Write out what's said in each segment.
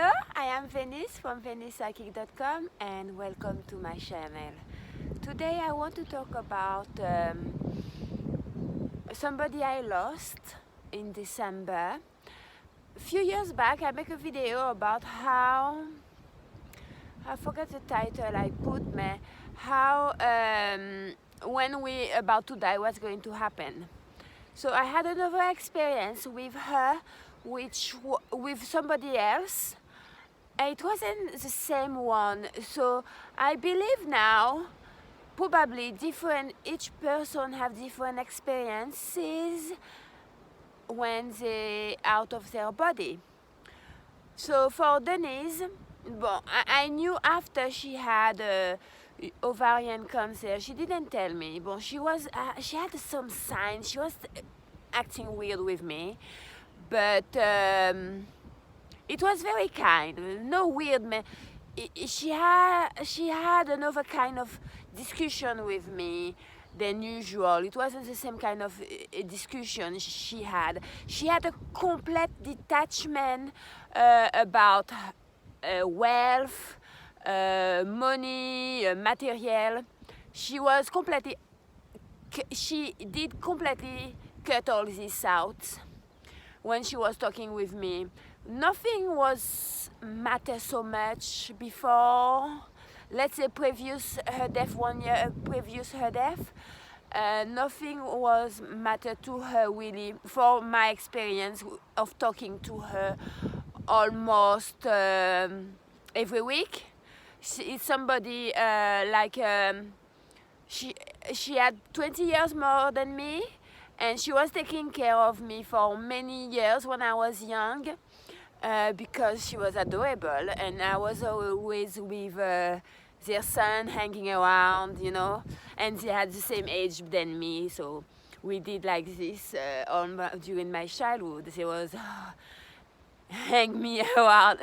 Hello, I am Denise from VenicePsychic.com and welcome to my channel. Today I want to talk about somebody I lost in December. A few years back I made a video about how, I forgot the title I put, how when we about to die, what's going to happen. So I had another experience with her, with somebody else. It wasn't the same one. So I believe now, probably each person have different experiences when they out of their body. So for Denise, I knew after she had ovarian cancer. She didn't tell me, but she had some signs. She was acting weird with me, but it was very kind. No weird. She had another kind of discussion with me than usual. It wasn't the same kind of discussion she had. She had a complete detachment about wealth, money, material. She did completely cut all this out when she was talking with me. Nothing was matter so much before, let's say previous her death, 1 year previous her death. Nothing was matter to her really, for my experience of talking to her almost every week. It's somebody she had 20 years more than me, and she was taking care of me for many years when I was young, because she was adorable, and I was always with their son hanging around, you know, and they had the same age than me, so we did like this during my childhood. They was hang me around,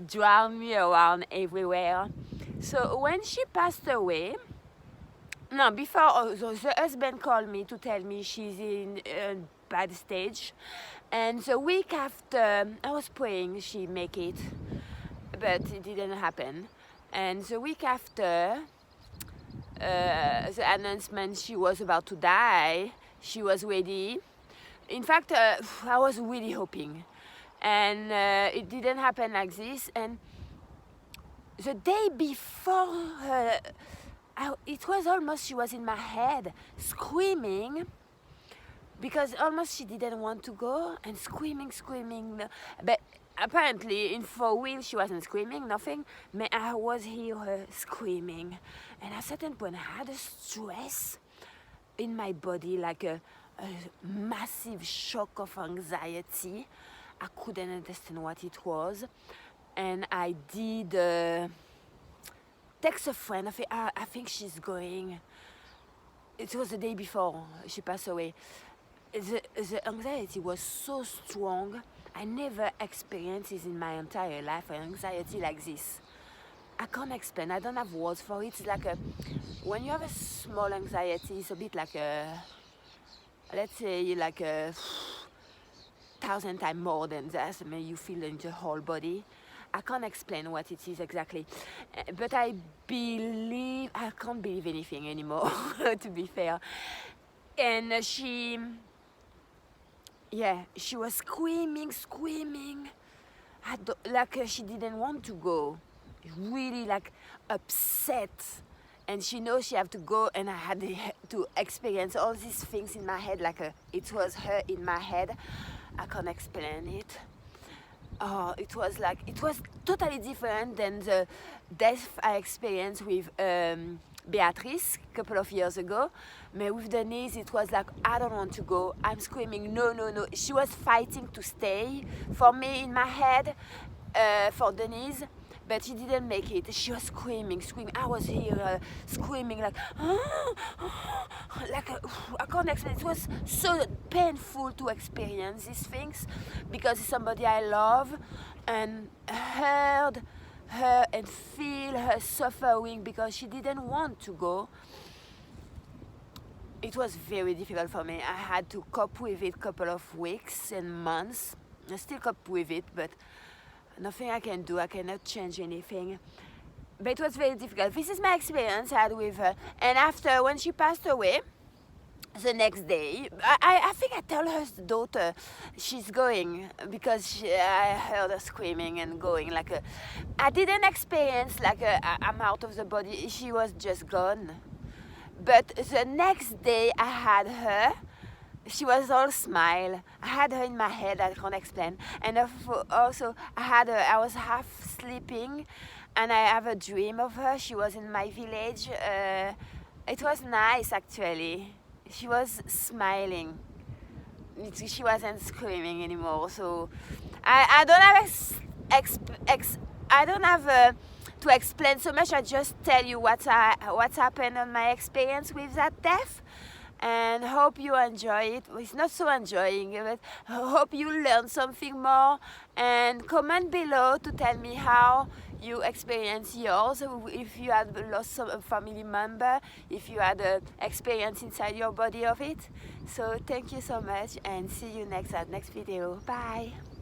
drown me around everywhere. So when she passed away, no, before, the husband called me to tell me she's in a bad stage, and the week after, I was praying she make it, but it didn't happen. And the week after the announcement she was about to die, she was ready. In fact, I was really hoping, and it didn't happen like this. And the day before her, it was almost she was in my head screaming, because almost she didn't want to go, and screaming. But apparently, for real, she wasn't screaming, nothing. But I was hear her screaming, and at a certain point, I had a stress in my body, like a massive shock of anxiety. I couldn't understand what it was, and I did text a friend. I think she's going. It was the day before she passed away. The anxiety was so strong. I never experienced it in my entire life, an anxiety like this. I can't explain. I don't have words for it. It's like when you have a small anxiety, it's a bit like let's say like 1,000 times more than that. I mean, you feel in the whole body. I can't explain what it is exactly, but I can't believe anything anymore, to be fair. And she was screaming, like she didn't want to go, really like upset, and she knows she have to go, and I had to experience all these things in my head, like it was her in my head. I can't explain it. It was totally different than the death I experienced with Beatrice a couple of years ago. But with Denise, it was like, I don't want to go. I'm screaming, no. She was fighting to stay for me in my head, for Denise, but she didn't make it. She was screaming. I was here screaming like, I can't explain. It was so painful to experience these things, because it's somebody I love, and heard her and feel her suffering because she didn't want to go. It was very difficult for me. I had to cope with it a couple of weeks and months. I still cope with it, but nothing I can do. I cannot change anything. But it was very difficult. This is my experience I had with her. And after, when she passed away, the next day, I think I told her daughter she's going, because I heard her screaming and going like a. I didn't experience like I'm out of the body. She was just gone. But the next day I had her. She was all smile. I had her in my head. I can't explain. And also I had her. I was half sleeping, and I have a dream of her. She was in my village. It was nice actually. She was smiling. She wasn't screaming anymore. So I don't have I don't have to explain so much. I just tell you what's happened on my experience with that death, and hope you enjoy it. It's not so enjoying, but hope you learn something more, and comment below to tell me how you experience yours, if you had lost some family member, if you had an experience inside your body of it. So thank you so much, and see you next video. Bye.